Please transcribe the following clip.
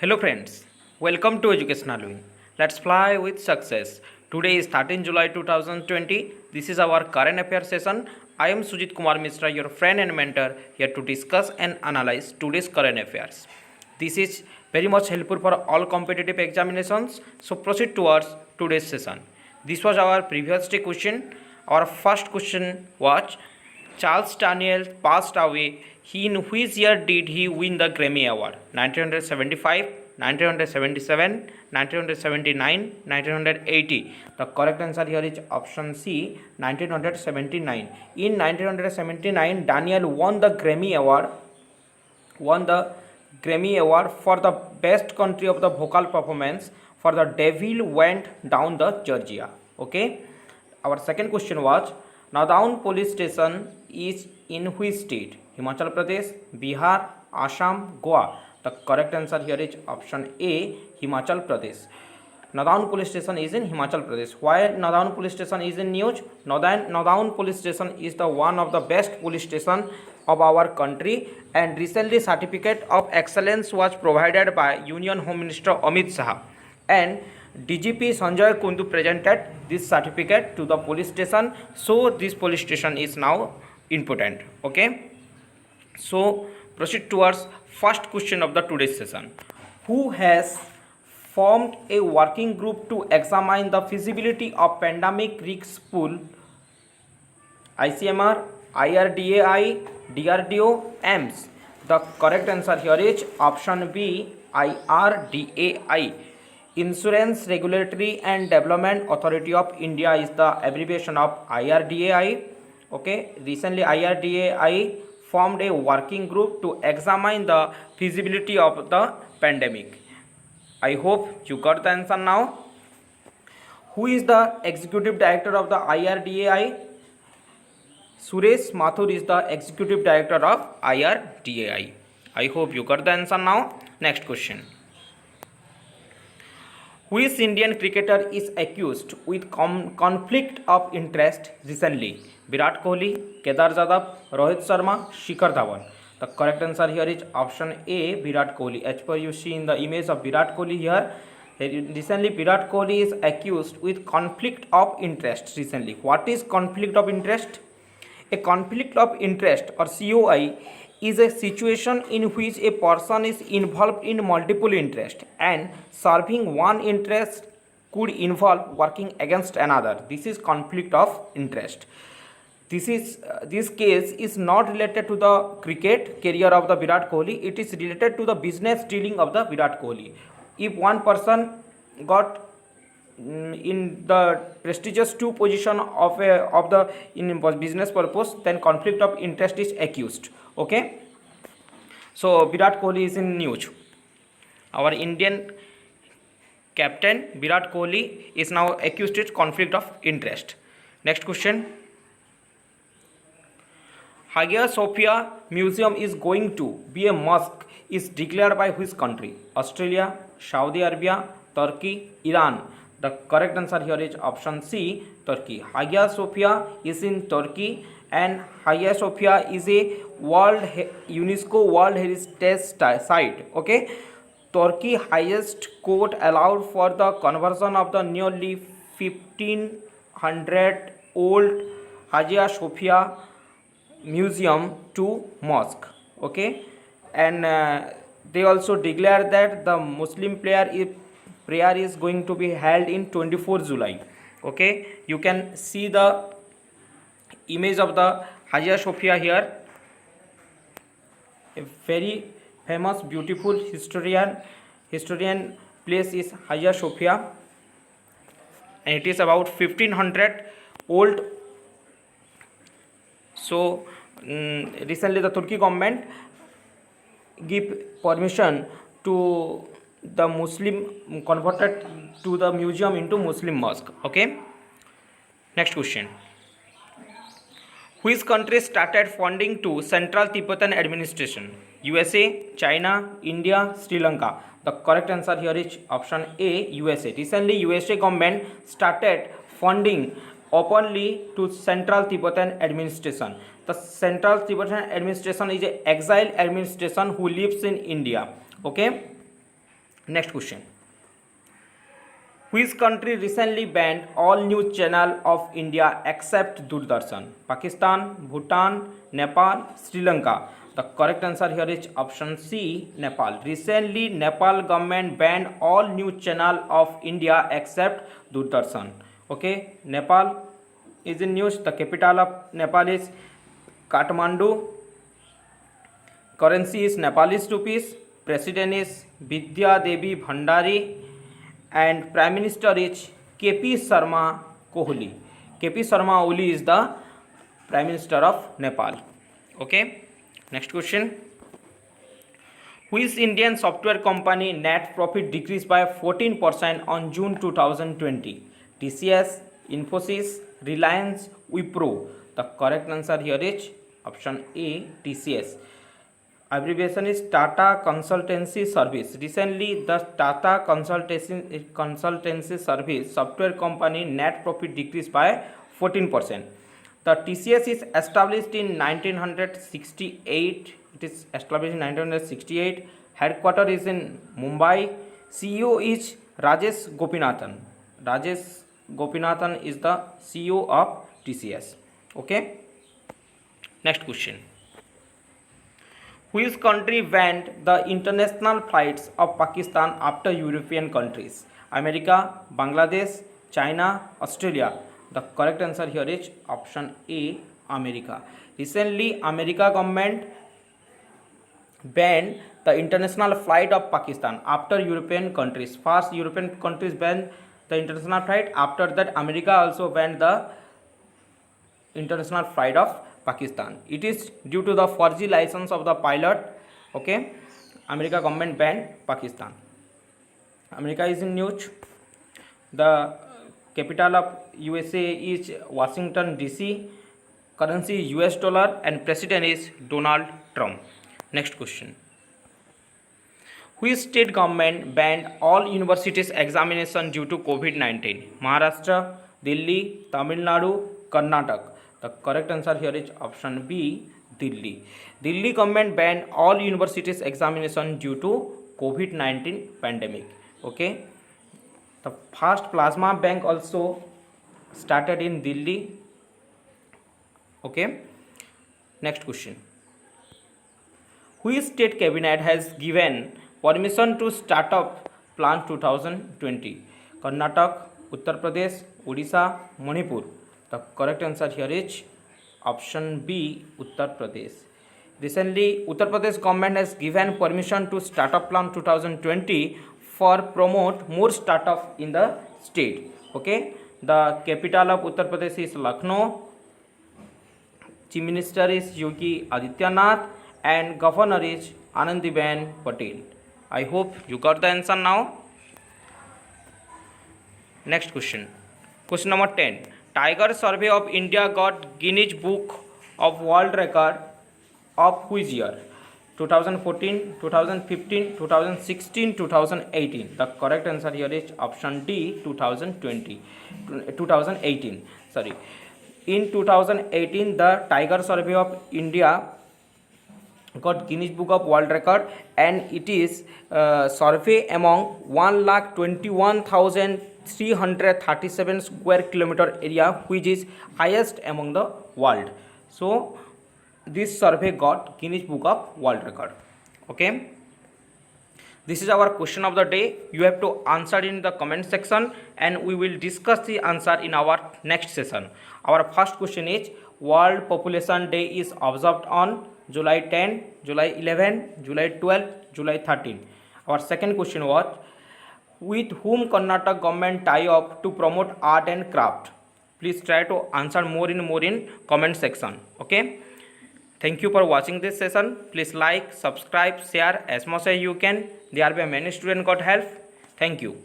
Hello friends, welcome to Educational Wing. Let's fly with success. Today is 13 July 2020. This is our current affairs session. I am Sujit Kumar Mishra, your friend and mentor, here to discuss and analyze today's current affairs. This is very much helpful for all competitive examinations. So proceed towards today's session. This was our previous day question. Our first question was Charles Daniels passed away. In which year did he win the Grammy Award? 1975, 1977, 1979, 1980. The correct answer here is option C, 1979. In 1979, Daniel won the Grammy Award. For the best country of the vocal performance for The Devil Went Down the Georgia. Okay. Our second question was Nadaun police station is in which state? Himachal Pradesh, Bihar, Assam, Goa. The correct answer here is option A, Himachal Pradesh. Nadaun police station is in Himachal Pradesh. Why Nadaun police station is in news? Nadaun police station is the one of the best police station of our country, and recently certificate of excellence was provided by Union Home Minister Amit Shah, and DGP Sanjay Kundu presented this certificate to the police station, so this police station is now important. Okay, so proceed towards first question of the today's session. Who has formed a working group to examine the feasibility of pandemic risk pool? ICMR, IRDAI, DRDO, AIMS. The correct answer here is option B, IRDAI. Insurance Regulatory and Development Authority of India is the abbreviation of IRDAI. Okay, recently IRDAI formed a working group to examine the feasibility of the pandemic. I hope you got the answer now. Who is the executive director of the IRDAI? Suresh Mathur is the executive director of IRDAI. I hope you got the answer now. Next question. Which Indian cricketer is accused with conflict of interest recently? Virat Kohli, Kedar Jadhav, Rohit Sharma, Shikhar Dhawan. The correct answer here is option A, Virat Kohli. As per you see in the image of Virat Kohli here, recently Virat Kohli is accused with conflict of interest recently. What is conflict of interest? A conflict of interest or COI is a situation in which a person is involved in multiple interests and serving one interest could involve working against another. This is conflict of interest. This case is not related to the cricket career of the Virat Kohli. It is related to the business dealing of the Virat Kohli. If one person got in the prestigious two position of the in business purpose, then conflict of interest is accused. Okay, so Virat Kohli is in news. Our Indian captain Virat Kohli is now accused with conflict of interest. Next question. Hagia Sophia Museum is going to be a mosque is declared by which country? Australia, Saudi Arabia, Turkey, Iran. The correct answer here is option C, Turkey. Hagia Sophia is in Turkey, and Hagia Sophia is a UNESCO World Heritage Site. Okay, Turkey highest court allowed for the conversion of the nearly 1500 old Hagia Sophia museum to mosque. Okay, and they also declared that the Muslim prayer is going to be held in 24 July. Okay, you can see the image of the Hagia Sophia here. A very famous, beautiful historian place is Hagia Sophia, and it is about 1500 old. So recently the Turkey government give permission to the Muslim converted to the museum into Muslim mosque. Okay, next question. Which country started funding to Central Tibetan Administration? USA, China, India, Sri Lanka. The correct answer here is option A, USA. Recently USA government started funding openly to Central Tibetan Administration. The Central Tibetan Administration is an exile administration who lives in India. Okay, Next question. Which country recently banned all news channel of India except Doordarshan? Pakistan, Bhutan, Nepal, Sri Lanka. The correct answer here is option C, Nepal. Recently, Nepal government banned all news channel of India except Doordarshan. Okay, Nepal is in news. The capital of Nepal is Kathmandu. Currency is Nepalese rupees. President is Vidya Devi Bhandari and Prime Minister is KP Sharma Kohli. KP Sharma Oli is the Prime Minister of Nepal. Okay, next question. Which Indian software company net profit decreased by 14% on June 2020? TCS, Infosys, Reliance, Wipro. The correct answer here is option A, TCS. Abbreviation is Tata Consultancy Service. Recently, the Tata Consultancy Service software company net profit decreased by 14%. The TCS is established in 1968. It is established in 1968. Headquarter is in Mumbai. CEO is Rajesh Gopinathan. Rajesh Gopinathan is the CEO of TCS. Okay. Next question. Which country banned the international flights of Pakistan after European countries? America, Bangladesh, China, Australia. The correct answer here is option A, America. Recently, America government banned the international flight of Pakistan after European countries. First, European countries banned the international flight. After that, America also banned the international flight of Pakistan. It is due to the 4G license of the pilot. Okay, America government banned Pakistan. America is in news. The capital of USA is Washington DC. Currency is US dollar and president is Donald Trump. Next question. Which state government banned all universities examination due to COVID-19? Maharashtra, Delhi, Tamil Nadu, Karnataka. The correct answer here is option B, Delhi. Delhi government banned all universities examination due to COVID-19 pandemic. Okay. The first plasma bank also started in Delhi. Okay. Next question. Which state cabinet has given permission to start up Plan 2020? Karnataka, Uttar Pradesh, Odisha, Manipur. The correct answer here is option B, Uttar Pradesh. Recently, Uttar Pradesh government has given permission to Startup Plan 2020 for promote more startup in the state. Okay, the capital of Uttar Pradesh is Lucknow. Chief Minister is Yogi Adityanath and Governor is Anandiben Patel. I hope you got the answer now. Next question. Question number 10. Tiger Survey of India got Guinness Book of World Record of which year? 2014, 2015, 2016, 2018. The correct answer here is option D, 2018. Sorry. In 2018, the Tiger Survey of India got Guinness Book of World Record, and it is survey among 1,21,337 square kilometer area, which is highest among the world. So this survey got Guinness Book of World Record. Okay, this is our question of the day. You have to answer in the comment section and we will discuss the answer in our next session. Our first question is, World Population Day is observed on July 10, July 11, July 12, July 13. Our second question was, with whom Karnataka government tie up to promote art and craft? Please try to answer more in comment section. Okay. Thank you for watching this session. Please like, subscribe, share as much as you can. There will be many students got help. Thank you.